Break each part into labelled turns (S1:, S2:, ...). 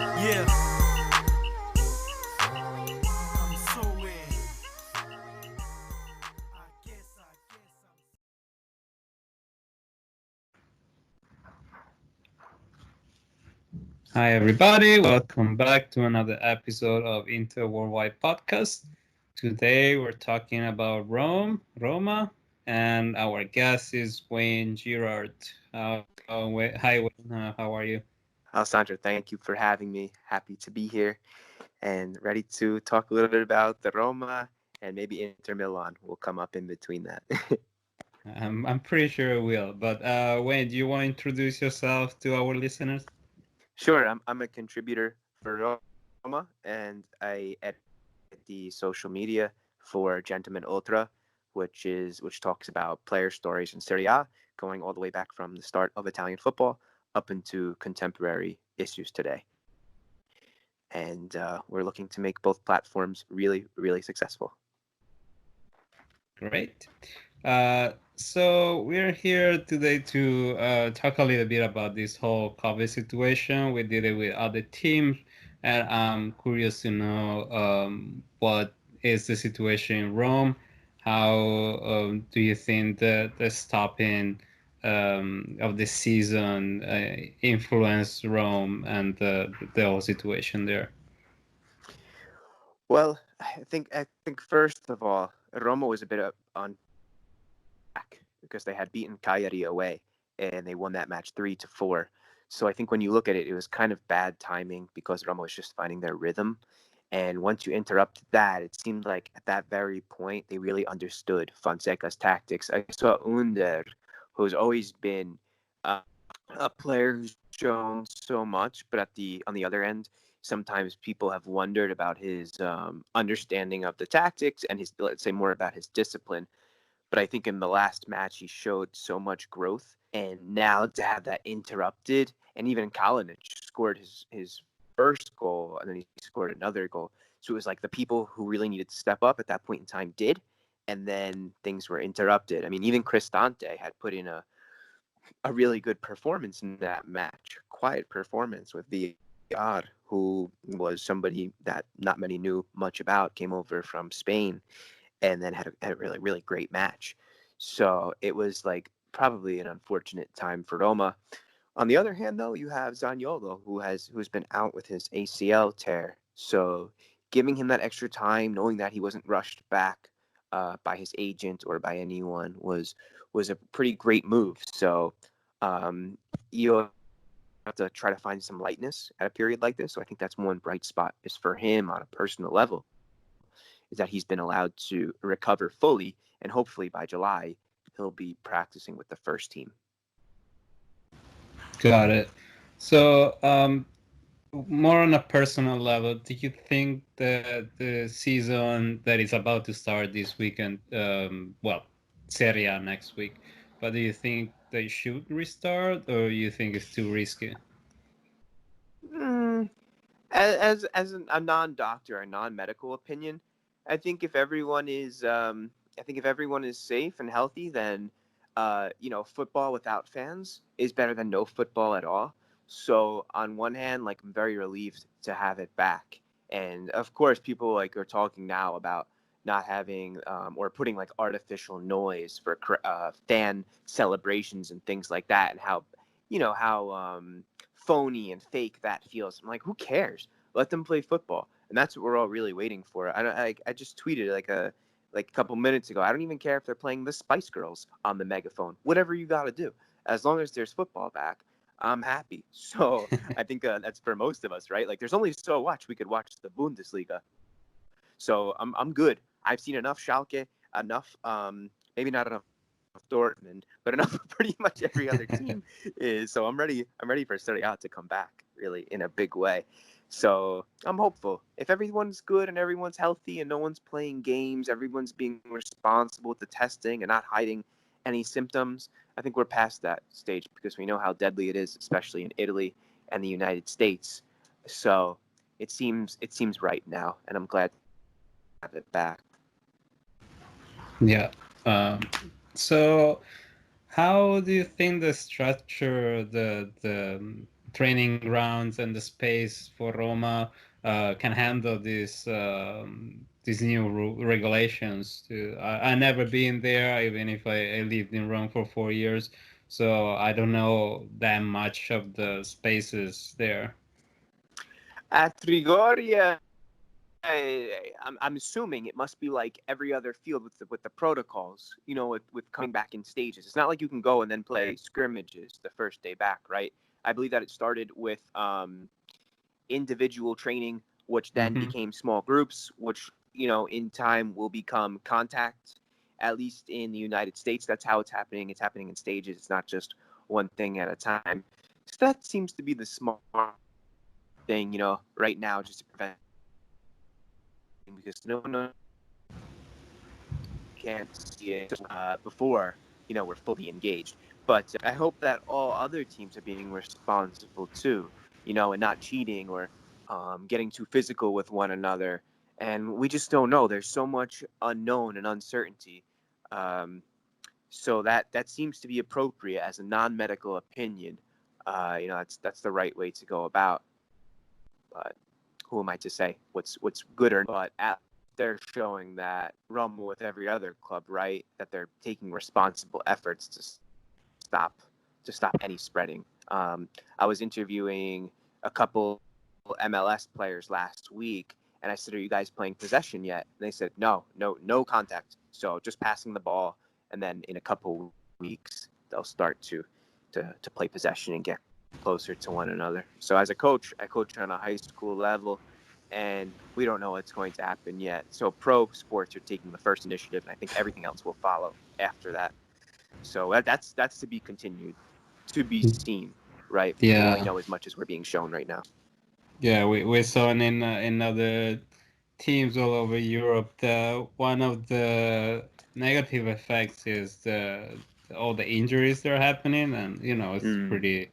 S1: Yeah, I'm so in. I guess I'm.
S2: Hi, everybody. Welcome back to another episode of Inter Worldwide Podcast. Today, we're talking about Roma, and our guest is Wayne Girard. Hi, Wayne. How are you?
S3: Alessandro, thank you for having me. Happy to be here and ready to talk a little bit about the Roma and maybe Inter Milan will come up in between that.
S2: I'm pretty sure it will. But Wayne, do you want to introduce yourself to our listeners?
S3: Sure, I'm a contributor for Roma and I edit the social media for Gentleman Ultra, which talks about player stories in Serie A, going all the way back from the start of Italian football up into contemporary issues today. And we're looking to make both platforms really successful.
S2: Great. So we're here today to talk a little bit about this whole COVID situation. We did it with other teams, and I'm curious to know what is the situation in Rome. How do you think the stopping of the season influenced Rome and the whole situation there?
S3: Well, I think first of all, Roma was a bit on track because they had beaten Cagliari away and they won that match 3-4. So I think when you look at it, it was kind of bad timing because Roma was just finding their rhythm. And once you interrupted that, it seemed like at that very point they really understood Fonseca's tactics. I saw Under, who's always been uh, a player who's shown so much, but on the other end, sometimes people have wondered about his understanding of the tactics and his, let's say, more about his discipline. But I think in the last match he showed so much growth, and now to have that interrupted, and even Kalinic scored his first goal, and then he scored another goal. So it was like the people who really needed to step up at that point in time did, and then things were interrupted. I mean, even Cristante had put in a really good performance in that match, quiet performance with VR, who was somebody that not many knew much about, came over from Spain, and then had a really great match. So it was like probably an unfortunate time for Roma. On the other hand, though, you have Zaniolo, who's been out with his ACL tear. So giving him that extra time, knowing that he wasn't rushed back by his agent or by anyone, was a pretty great move. So you have to try to find some lightness at a period like this. So I think that's one bright spot is for him on a personal level, is that he's been allowed to recover fully, and hopefully by July he'll be practicing with the first team.
S2: Got it. So, more on a personal level, do you think that the season that is about to start this weekend, well, Serie A next week, but do you think they should restart or you think it's too risky?
S3: Mm, a non-doctor, a non-medical opinion, I think if everyone is safe and healthy, then football without fans is better than no football at all. So on one hand, like I'm very relieved to have it back, and of course, people like are talking now about not having or putting like artificial noise for fan celebrations and things like that, and how phony and fake that feels. I'm like, who cares? Let them play football, and that's what we're all really waiting for. I just tweeted like a couple minutes ago. I don't even care if they're playing the Spice Girls on the megaphone. Whatever you got to do, as long as there's football back, I'm happy. So I think that's for most of us, right? Like, there's only so much we could watch the Bundesliga. So I'm good. I've seen enough Schalke, enough maybe not enough Dortmund, but enough of pretty much every other team is. So I'm ready for Serie A to come back really in a big way. So I'm hopeful. If everyone's good and everyone's healthy and no one's playing games, everyone's being responsible with the testing and not hiding any symptoms, I think we're past that stage because we know how deadly it is, especially in Italy and the United States. So it seems right now, and I'm glad to have it back.
S2: Yeah. Um, so, how do you think the structure, the training grounds and the space for Roma can handle these new regulations. I never been there, even if I lived in Rome for 4 years, so I don't know that much of the spaces there.
S3: At Trigoria, I'm assuming it must be like every other field with the protocols, with coming back in stages. It's not like you can go and then play scrimmages the first day back, right? I believe that it started with individual training, which then
S2: Hmm.
S3: became small groups, which in time will become contact. At least in the United States, that's how it's happening. It's happening in stages. It's not just one thing at a time. So that seems to be the smart thing, right now, just to prevent, because no one can't see it before we're fully engaged. But I hope that all other teams are being responsible too, and not cheating or getting too physical with one another. And we just don't know. There's so much unknown and uncertainty. Um, so that seems to be appropriate as a non-medical opinion. That's the right way to go about. But who am I to say what's good or not? But they're showing that Roma, with every other club, right, that they're taking responsible efforts to stop any spreading. I was interviewing a couple MLS players last week, and I said, "Are you guys playing possession yet?" And they said, "No contact. So just passing the ball, and then in a couple weeks they'll start to play possession and get closer to one another." So as a coach, I coach on a high school level, and we don't know what's going to happen yet. So pro sports are taking the first initiative, and I think everything else will follow after that. So that's to be continued, to be seen, right? We'll only
S2: Yeah,
S3: know as much as we're being shown right now.
S2: yeah, we saw in other teams all over Europe. One of the negative effects is all the injuries that are happening, and it's
S3: Mm.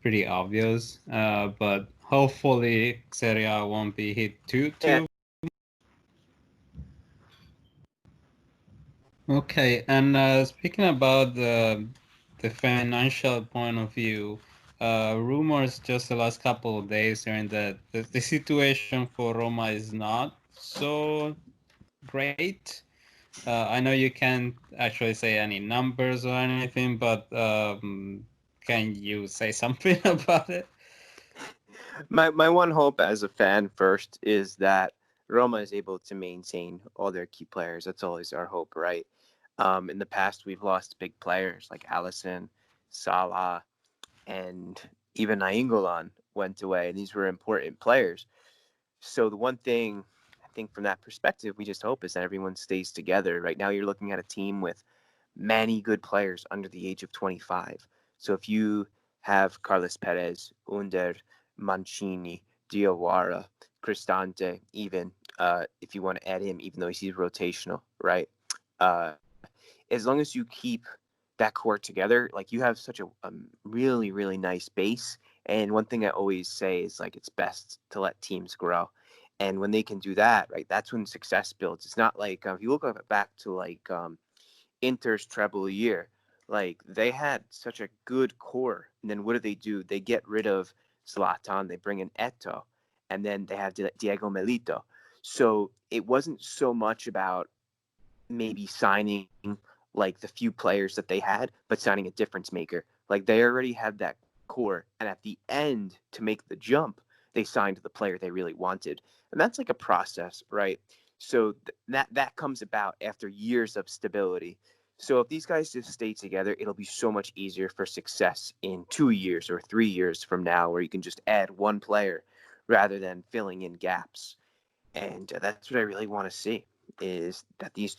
S2: pretty obvious. But hopefully, Serie A won't be hit
S3: Yeah,
S2: too. Okay, and speaking about the financial point of view, rumors just the last couple of days are that the situation for Roma is not so great. I know you can't actually say any numbers or anything, but can you say something about it?
S3: my one hope as a fan first is that Roma is able to maintain all their key players. That's always our hope, right? In the past, we've lost big players like Allison, Salah, and even Nainggolan went away, and these were important players. So the one thing I think from that perspective, we just hope is that everyone stays together. Right now, you're looking at a team with many good players under the age of 25. So if you have Carlos Perez, Under, Mancini, Diawara, Cristante, even if you want to add him, even though he's rotational, right? Uh, as long as you keep that core together, like you have such a really, really nice base. And one thing I always say is like it's best to let teams grow. And when they can do that, right, that's when success builds. It's not like if you look back to like Inter's treble year. Like they had such a good core, and then what do? They get rid of Zlatan, they bring in Eto, and then they have Diego Melito. So it wasn't so much about maybe signing like the few players that they had, but signing a difference maker. Like they already had that core, and at the end to make the jump, they signed the player they really wanted, and that's like a process, right? So that comes about after years of stability. So if these guys just stay together, it'll be so much easier for success in 2 years or 3 years from now, where you can just add one player rather than filling in gaps. And that's what I really want to see is that these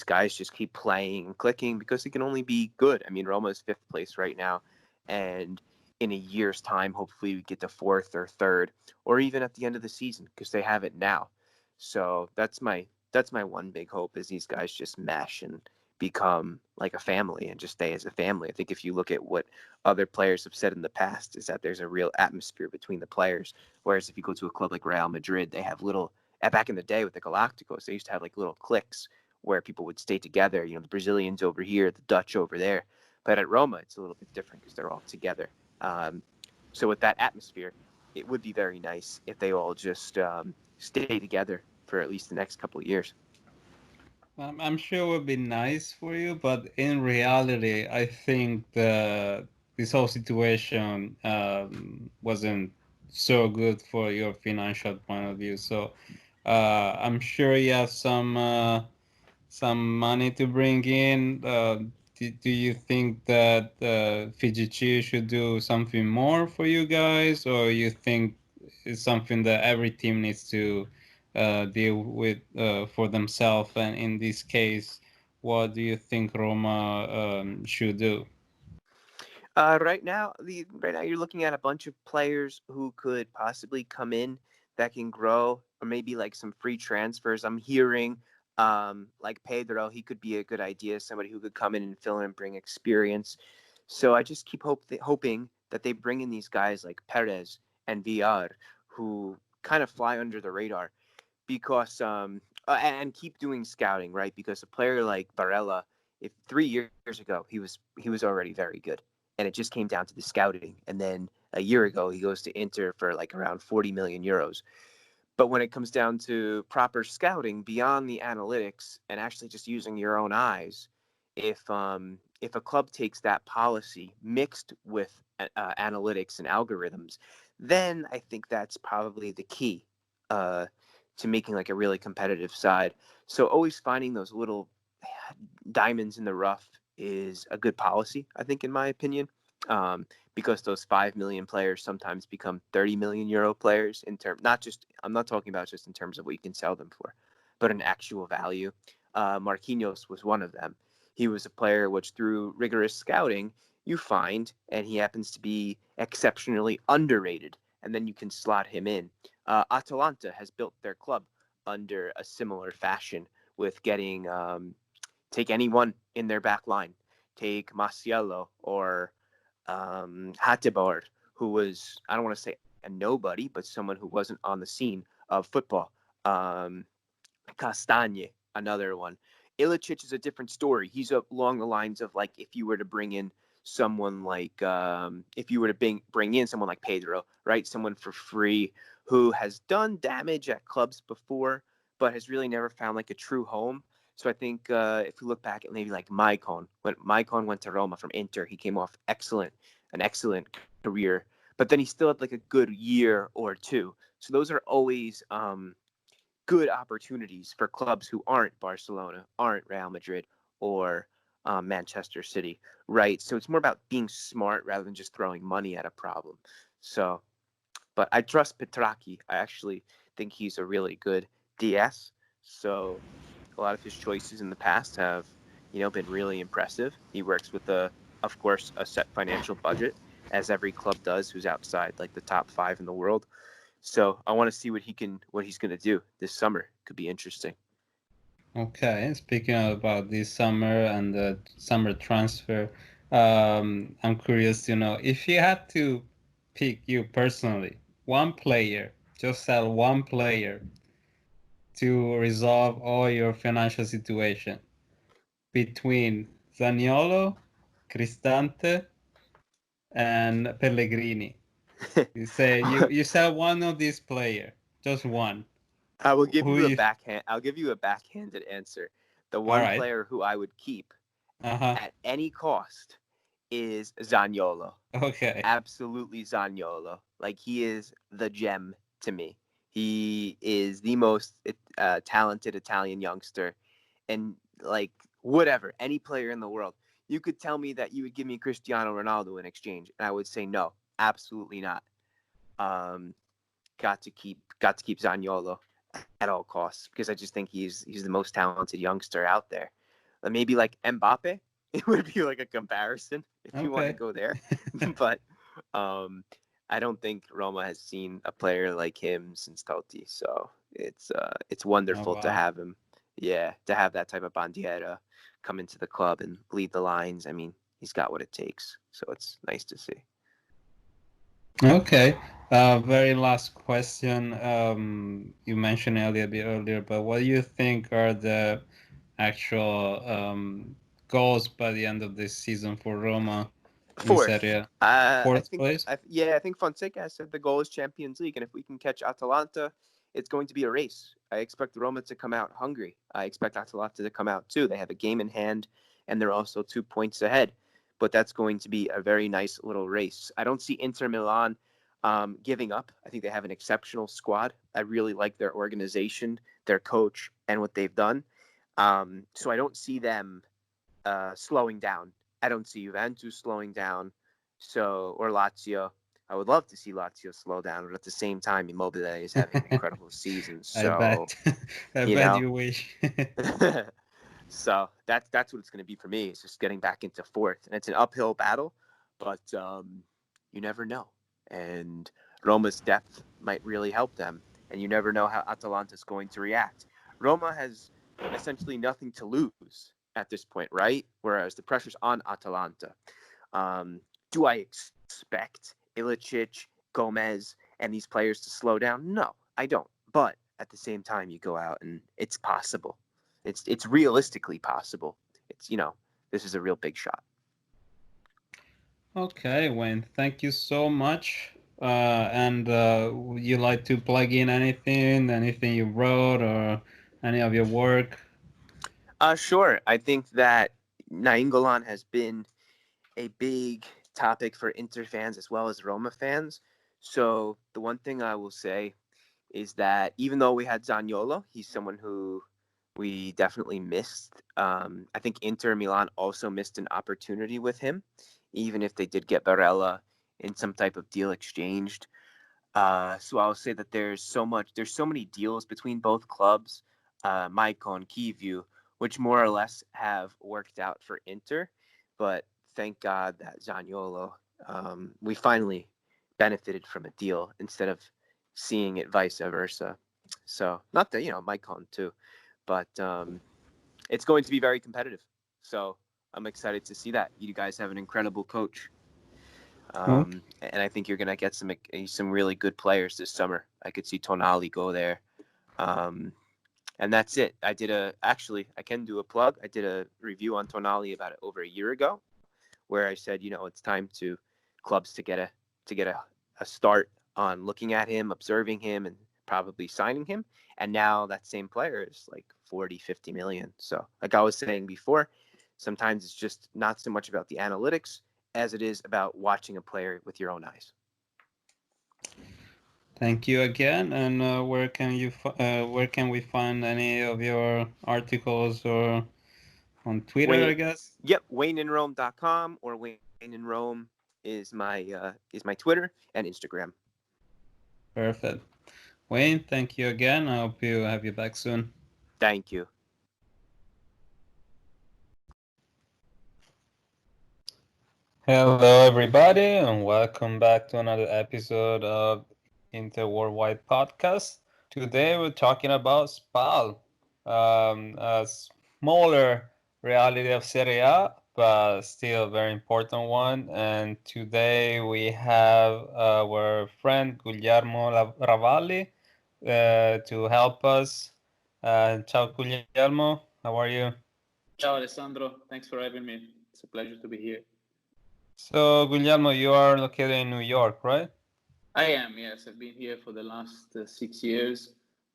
S3: guys just keep playing and clicking because they can only be good. I mean, Roma is fifth place right now, and in a year's time, hopefully we get to fourth or third, or even at the end of the season because they have it now. So that's my one big hope is these guys just mesh and become like a family and just stay as a family. I think if you look at what other players have said in the past, is that there's a real atmosphere between the players. Whereas if you go to a club like Real Madrid, they have little back in the day with the Galacticos, they used to have like little cliques where people would stay together. The Brazilians over here, the Dutch over there. But at Roma, it's a little bit different because they're all together. Um, So with that atmosphere, it would be very nice if they all just stay together for at least the next couple of years.
S2: I'm sure it would be nice for you, but in reality, I think this whole situation wasn't so good for your financial point of view. So I'm sure you have some money to bring in. Do you think that FGC should do something more for you guys, or you think it's something that every team needs to deal with for themselves? And in this case, what do you think Roma should do?
S3: Right now you're looking at a bunch of players who could possibly come in that can grow, or maybe like some free transfers. I'm hearing like Pedro, he could be a good idea, somebody who could come in and fill in and bring experience. So I just keep hoping that they bring in these guys like Perez and VR, who kind of fly under the radar because and keep doing scouting, right? Because a player like Barella, if 3 years ago he was already very good, and it just came down to the scouting. And then a year ago he goes to Inter for like around 40 million euros. But when it comes down to proper scouting beyond the analytics and actually just using your own eyes, if a club takes that policy mixed with analytics and algorithms, then I think that's probably the key uh, to making like a really competitive side. So always finding those little diamonds in the rough is a good policy, I think, in my opinion, because those 5 million players sometimes become 30 million euro players in term. Not just I'm not talking about just in terms of what you can sell them for, but an actual value. Marquinhos was one of them. He was a player which, through rigorous scouting, you find, and he happens to be exceptionally underrated, and then you can slot him in. Atalanta has built their club under a similar fashion with getting take anyone in their back line. Take Masiello or Hatibard, who was, I don't want to say a nobody, but someone who wasn't on the scene of football. Um, Castagne, another one. Ilicic is a different story. He's along the lines of like if you were to bring in someone like if you were to bring in someone like Pedro, right? Someone for free who has done damage at clubs before, but has really never found like a true home. So I think if we look back at maybe like Maicon, when Maicon went to Roma from Inter, he came off an excellent career, but then he still had like a good year or two. So those are always good opportunities for clubs who aren't Barcelona, aren't Real Madrid, or Manchester City, right? So it's more about being smart rather than just throwing money at a problem. So, but I trust Petracchi. I actually think he's a really good DS. So a lot of his choices in the past have, been really impressive. He works with of course, a set financial budget, as every club does who's outside like the top five in the world. So I want to see what he's going to do this summer. Could be interesting.
S2: Okay, speaking about this summer and the summer transfer, I'm curious to know if you had to pick you personally, one player, just sell one player to resolve all your financial situation between Zaniolo, Cristante, and Pellegrini. You say you sell one of these player, just one.
S3: I will give
S2: Who
S3: you a
S2: you?
S3: backhand. I'll give you a backhanded answer. The
S2: All
S3: one
S2: right.
S3: player who I would keep
S2: Uh-huh.
S3: at any cost is Zaniolo.
S2: Okay.
S3: Absolutely Zaniolo. Like, he is the gem to me. He is the most talented Italian youngster, and like whatever, any player in the world. You could tell me that you would give me Cristiano Ronaldo in exchange, and I would say no, absolutely not. Um, got to keep Zaniolo at all costs because I just think he's the most talented youngster out there. Maybe like Mbappe, it would be like a comparison if you want to
S2: Okay.
S3: go there, but I don't think Roma has seen a player like him since Totti. So it's
S2: Oh
S3: wonderful to
S2: wow.
S3: have him. Yeah, to have that type of bandiera come into the club and lead the lines. I mean, he's got what it takes. So it's nice to see.
S2: Okay. Very last question. You mentioned it a little bit earlier, but what do you think are the actual goals by the end of this season for Roma? in
S3: Fourth.
S2: Serie A?
S3: I
S2: Fourth
S3: think,
S2: place?
S3: I think Fonseca has said the goal is Champions League, and if we can catch Atalanta, it's going to be a race. I expect Roma to come out hungry. I expect Atalanta to come out too. They have a game in hand, and they're also 2 points ahead. But that's going to be a very nice little race. I don't see Inter Milan giving up. I think they have an exceptional squad. I really like their organization, their coach, and what they've done. So I don't see them slowing down. I don't see Juventus slowing down. So, or Lazio. I would love to see Lazio slow down, but at the same time, Immobile is having an incredible season.
S2: I
S3: So,
S2: bet. I
S3: you
S2: bet
S3: know,
S2: you wish.
S3: so that's what it's going to be for me. It's just getting back into fourth, and it's an uphill battle, but you never know. And Roma's depth might really help them, and you never know how Atalanta's going to react. Roma has essentially nothing to lose at this point, right? Whereas the pressure's on Atalanta. Do I expect Ilicic, Gomez, and these players to slow down? No, I don't. But at the same time, you go out and it's possible. It's realistically possible. It's this is a real big shot.
S2: Okay, Wayne, thank you so much. And would you like to plug in anything you wrote or any of your work?
S3: Sure. I think that Nainggolan has been a big topic for Inter fans as well as Roma fans. So the one thing I will say is that even though we had Zaniolo, he's someone who we definitely missed. I think Inter Milan also missed an opportunity with him, even if they did get Barella in some type of deal exchanged. So I'll say that there's so many deals between both clubs, Maicon, Kyiv, which more or less have worked out for Inter. But thank God that Zaniolo, we finally benefited from a deal instead of seeing it vice versa. So not that, Maicon too, but it's going to be very competitive. So I'm excited to see that. You guys have an incredible coach. And I think you're gonna get some really good players this summer. I could see Tonali go there, and that's it. I can do a plug. I did a review on Tonali about over a year ago, where I said, it's time to clubs to get a start on looking at him, observing him, and probably signing him. And now that same player is like 40, 50 million. So like I was saying before, sometimes it's just not so much about the analytics as it is about watching a player with your own eyes.
S2: Thank you again. And where can we find any of your articles or on Twitter, I guess?
S3: Yep, WayneInRome.com or Wayne in Rome is my Twitter and Instagram.
S2: Perfect. Wayne, thank you again. I hope you have you back soon.
S3: Thank you.
S2: Hello, everybody, and welcome back to another episode of Inter Worldwide Podcast. Today, we're talking about SPAL, a smaller reality of Serie A, but still a very important one. And today, we have our friend Guglielmo Ravalli to help us. Ciao, Guglielmo. How are you?
S4: Ciao Alessandro, thanks for having me. It's a pleasure to be here.
S2: So, Guglielmo, you are located in New York, right?
S4: I am, yes. I've been here for the last 6 years,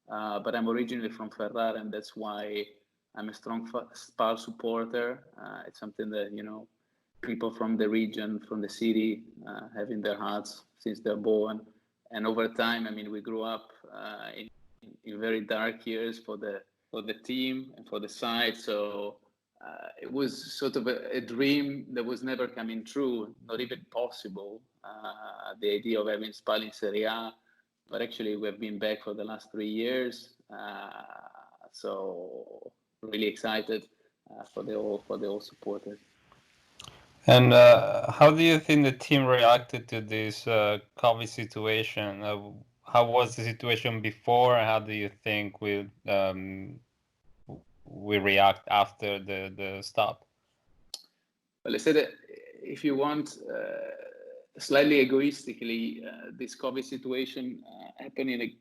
S4: but I'm originally from Ferrara, and that's why I'm a strong SPAL supporter. It's something that, people from the region, from the city, have in their hearts since they're born. And over time, we grew up in very dark years for the team and for the side. So it was sort of a dream that was never coming true, not even possible. The idea of having SPAL in Serie A, but actually we've been back for the last 3 years. So really excited for the all supporters.
S2: And how do you think the team reacted to this COVID situation? How was the situation before? How do you think we react after the stop?
S4: Well, I said that if you want, slightly egoistically, this COVID situation happened in a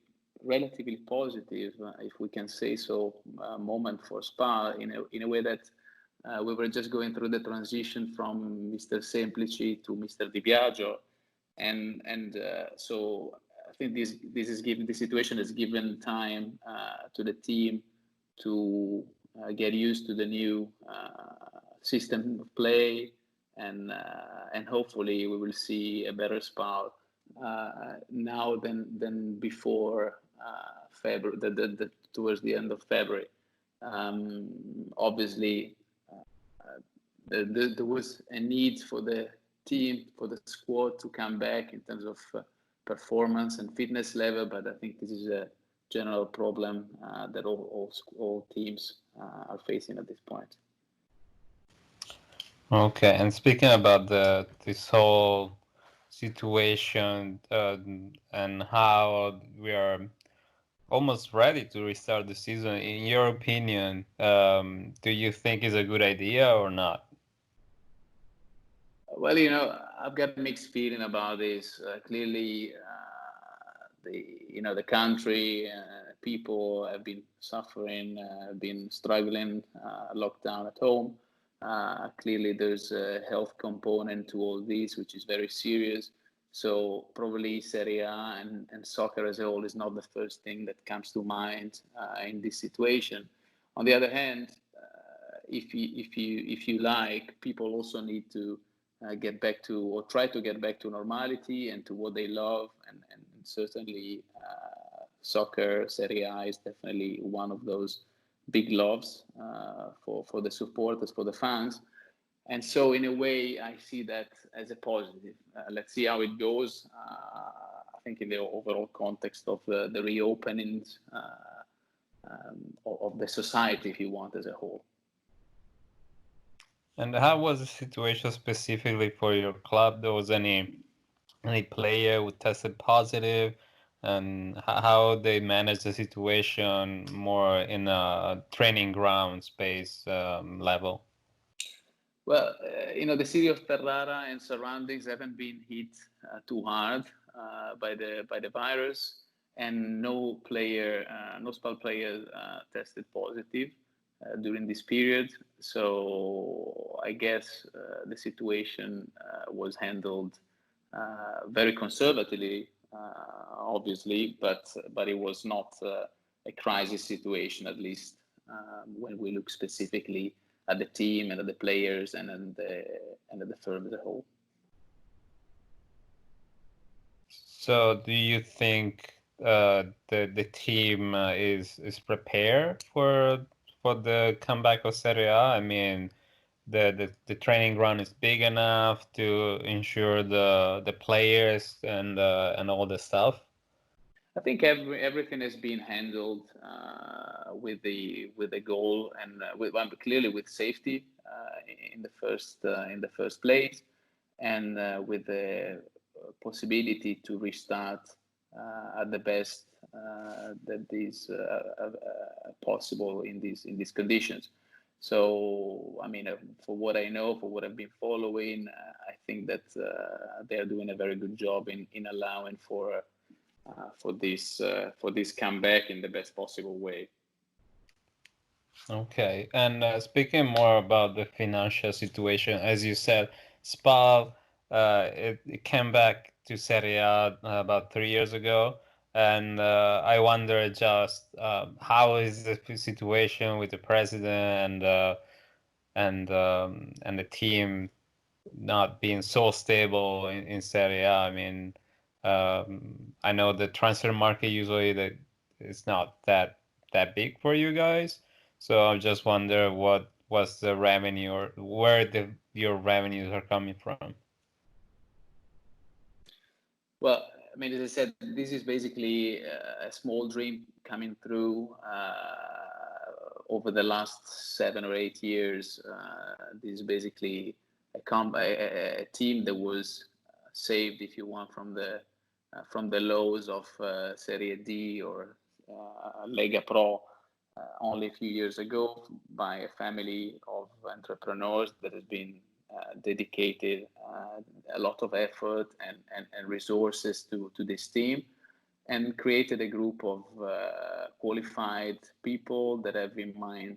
S4: relatively positive, if we can say so, moment for SPAL in a way that We were just going through the transition from Mr. Semplici to Mr. Di Biagio, and so I think the situation has given time to the team to get used to the new system of play, and hopefully we will see a better SPAL now than before February, towards the end of February. Obviously, there was a need for the team, for the squad to come back in terms of performance and fitness level, but I think this is a general problem that all teams are facing at this point.
S2: Okay, and speaking about this whole situation and how we are almost ready to restart the season, in your opinion, do you think is a good idea or not?
S4: Well, I've got a mixed feeling about this. Clearly, the country, people have been suffering, been struggling, locked down at home. Clearly, there's a health component to all this, which is very serious. So probably Serie A and soccer as a whole is not the first thing that comes to mind in this situation. On the other hand, if you like, people also need to get back to, or try to get back to, normality and to what they love, and certainly soccer, Serie A is definitely one of those big loves for the supporters, for the fans. And so in a way, I see that as a positive. Let's see how it goes. I think in the overall context of the reopenings of the society, if you want, as a whole.
S2: And how was the situation specifically for your club? There was any player who tested positive, and how they managed the situation more in a training ground space level?
S4: Well, the city of Ferrara and surroundings haven't been hit too hard by the virus, and no SPAL player tested positive during this period. So I guess the situation was handled very conservatively, obviously, but it was not a crisis situation, at least when we look specifically at the team and at the players and at the firm as a whole.
S2: So do you think the team is prepared for the comeback of Serie A? I mean, the training ground is big enough to ensure the players and all the stuff?
S4: I think everything has been handled with the goal and clearly with safety in the first place, and with the possibility to restart at the best that is possible in these conditions. So, I mean, for what I know, for what I've been following, I think that they are doing a very good job in allowing for this comeback in the best possible way.
S2: Okay, and speaking more about the financial situation, as you said, SPAL it came back to Serie A about 3 years ago, and I wonder just how is the situation with the president and the team not being so stable in Serie A. I mean, I know the transfer market usually that it's not that big for you guys. So I just wonder what was the revenue or where your revenues are coming from.
S4: Well, I mean, as I said, this is basically a small dream coming through over the last 7 or 8 years. This is basically a team that was saved, if you want, from the lows of Serie D or Lega Pro only a few years ago, by a family of entrepreneurs that has been dedicated a lot of effort and resources to this team, and created a group of qualified people that have in mind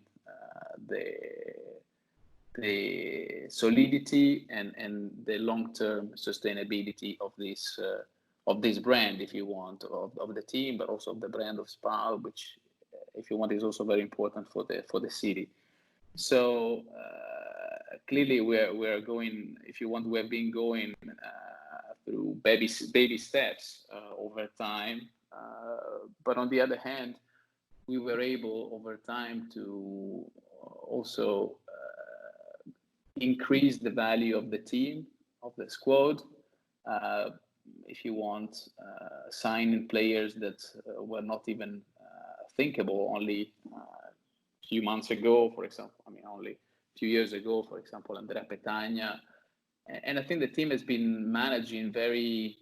S4: the solidity and the long-term sustainability of this brand, if you want, of the team, but also of the brand of SPAL, which, if you want, is also very important for the city. So clearly, we're going. If you want, we have been going through baby steps over time. But on the other hand, we were able over time to also increase the value of the team, of the squad. If you want, sign players that were not even thinkable only a few months ago, for example. I mean, only a few years ago, for example, Andrea Petagna. And I think the team has been managing very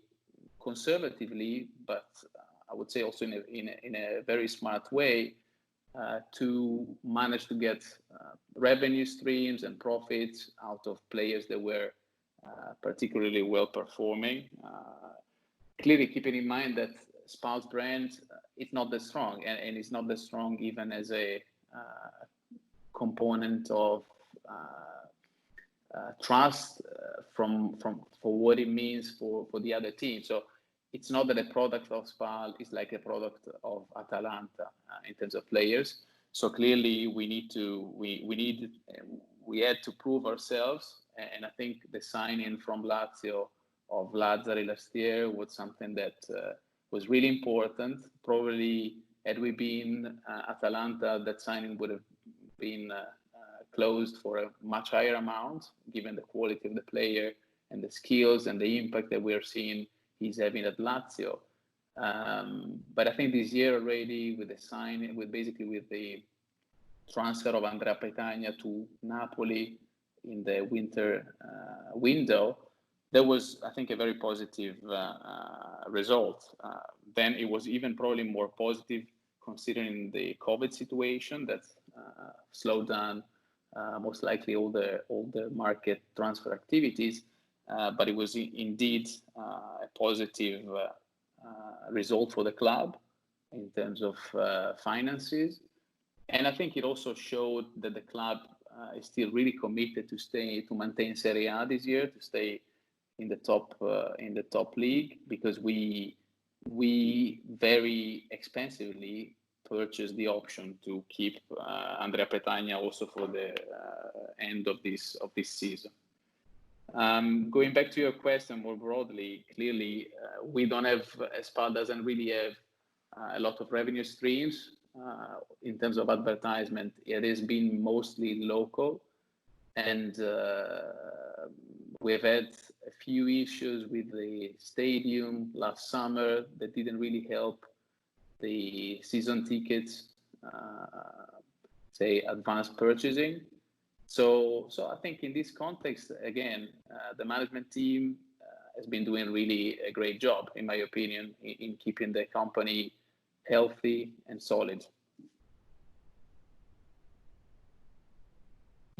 S4: conservatively, but I would say also in a very smart way, to manage to get revenue streams and profits out of players that were particularly well performing. Clearly, keeping in mind that SPAL's brand is not that strong, and it's not that strong even as a component of trust for what it means for the other team. So it's not that a product of SPAL is like a product of Atalanta in terms of players. So clearly we had to prove ourselves, and I think the signing from Lazio of Lazzari last year was something that was really important. Probably had we been Atalanta, that signing would have been closed for a much higher amount, given the quality of the player and the skills and the impact that we're seeing he's having at Lazio. But I think this year already, with the signing, with the transfer of Andrea Petagna to Napoli in the winter window, that was, I think, a very positive result. Then it was even probably more positive considering the COVID situation that slowed down most likely all the market transfer activities. But it was indeed a positive result for the club in terms of finances. And I think it also showed that the club is still really committed to maintain Serie A this year, to stay in the top league, because we very expensively purchased the option to keep Andrea Petagna also for the end of this season. Going back to your question more broadly, clearly we don't have, SPAL doesn't really have a lot of revenue streams in terms of advertisement. It has been mostly local, and we've had a few issues with the stadium last summer that didn't really help the season tickets, say, advanced purchasing. So I think in this context, again, the management team has been doing really a great job, in my opinion, in keeping the company healthy and solid.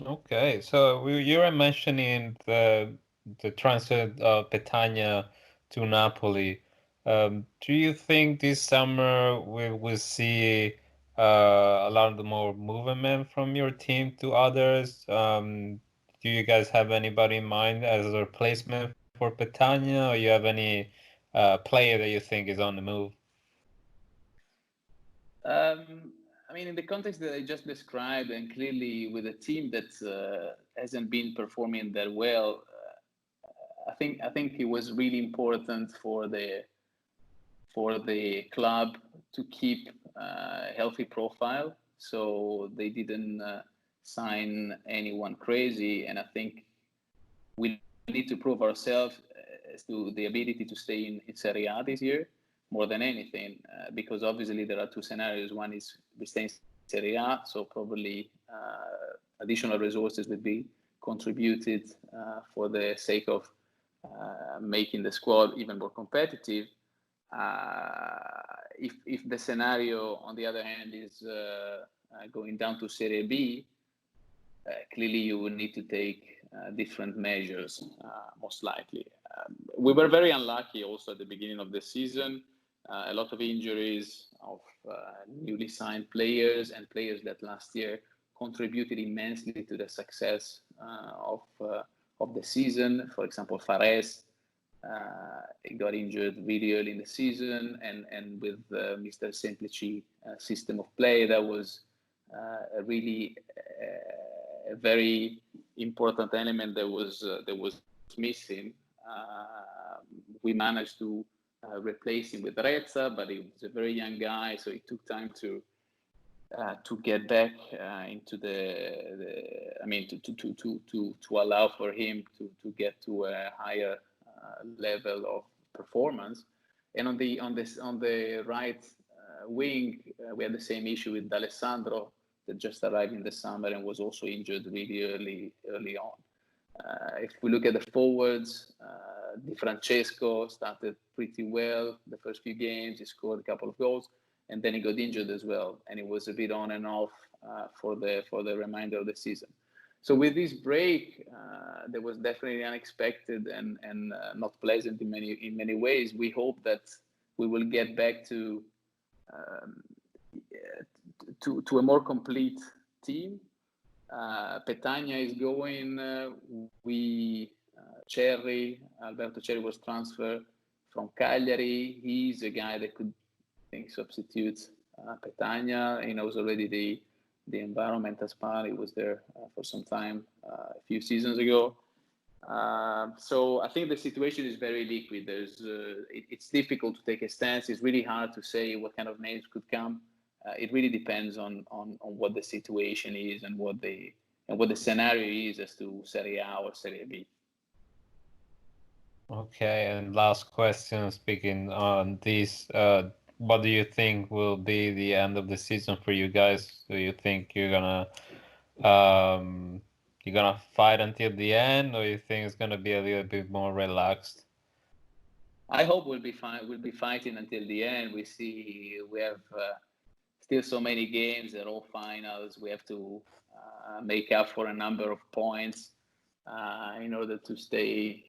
S2: Okay, so you were mentioning the transfer of Petagna to Napoli. Do you think this summer we will see a lot more movement from your team to others? Do you guys have anybody in mind as a replacement for Petagna, or you have any player that you think is on the move?
S4: I mean, in the context that I just described, and clearly with a team that hasn't been performing that well, I think it was really important for the club to keep a healthy profile, so they didn't sign anyone crazy. And I think we need to prove ourselves as to the ability to stay in Serie A this year more than anything, because obviously there are two scenarios. One is we stay in Serie A, so probably additional resources would be contributed for the sake of making the squad even more competitive. If the scenario, on the other hand, is going down to Serie B, clearly you will need to take different measures, most likely. We were very unlucky also at the beginning of the season. A lot of injuries of newly signed players and players that last year contributed immensely to the success of the season. For example, Fares he got injured really early in the season, and with Mr. Semplici system of play, that was a really a very important element that was missing. We managed to replace him with Reza, but he was a very young guy, so it took time to get back into to allow for him to get to a higher level of performance. And on the right wing, we had the same issue with Alessandro, that just arrived in the summer and was also injured really early on. If we look at the forwards, Di Francesco started pretty well the first few games. He scored a couple of goals, and then he got injured as well, and it was a bit on and off for the remainder of the season. So with this break, that was definitely unexpected and not pleasant in many ways. We hope that we will get back to a more complete team. Petagna is going. Alberto Cerri was transferred from Cagliari. He's a guy that could, I think, substitute Petagna. He knows already the environment as SPAL. He was there for some time a few seasons ago. So I think the situation is very liquid. It's difficult to take a stance. It's really hard to say what kind of names could come. It really depends on what the situation is and what the scenario is as to Serie A or Serie B.
S2: Okay, and last question, speaking on this, what do you think will be the end of the season for you guys? Do you think you're gonna fight until the end, or you think it's gonna be a little bit more relaxed?
S4: I hope we'll be fine. We'll be fighting until the end. We have still so many games. They're all finals. We have to make up for a number of points in order to stay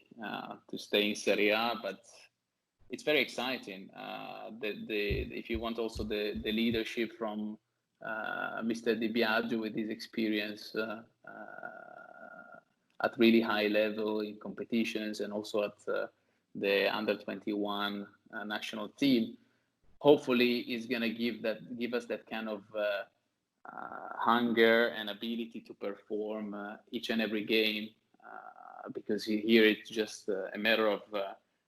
S4: in Serie A. But it's very exciting. If you want also the leadership from Mr. Di Biagio with his experience at really high level in competitions and also at the under 21 national team, hopefully is going to give us that kind of hunger and ability to perform each and every game, because here it's just a matter of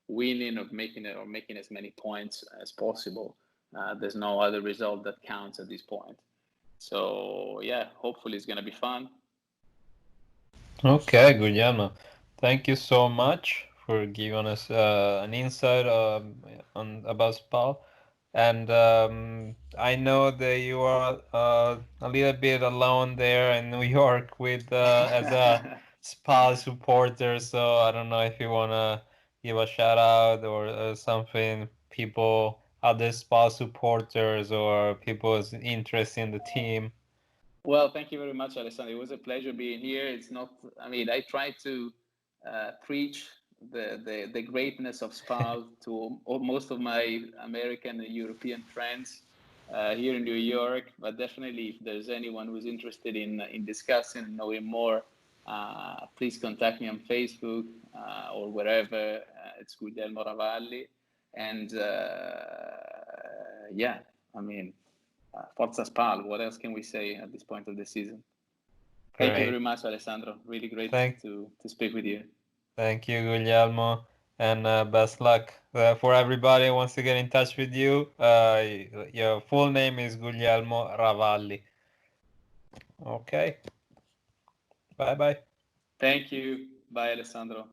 S4: winning, of making as many points as possible. There's no other result that counts at this point. So yeah, hopefully it's going to be fun.
S2: Okay, Guglielmo, thank you so much for giving us an insight about SPAL. And I know that you are a little bit alone there in New York with as a SPAL supporter. So I don't know if you want to give a shout out or something, other SPAL supporters or people's interest in the team.
S4: Well, thank you very much, Alessandro. It was a pleasure being here. I try to preach the greatness of SPAL to most of my American and European friends here in New York. But definitely, if there's anyone who's interested in discussing and knowing more, please contact me on Facebook or wherever. It's Guglielmo Ravalli. And Forza SPAL. What else can we say at this point of the season? Thank you very much, Alessandro. Really great to speak with you.
S2: Thank you, Guglielmo, and best luck for everybody who wants to get in touch with you. Your full name is Guglielmo Ravalli. Okay. Bye-bye.
S4: Thank you. Bye, Alessandro.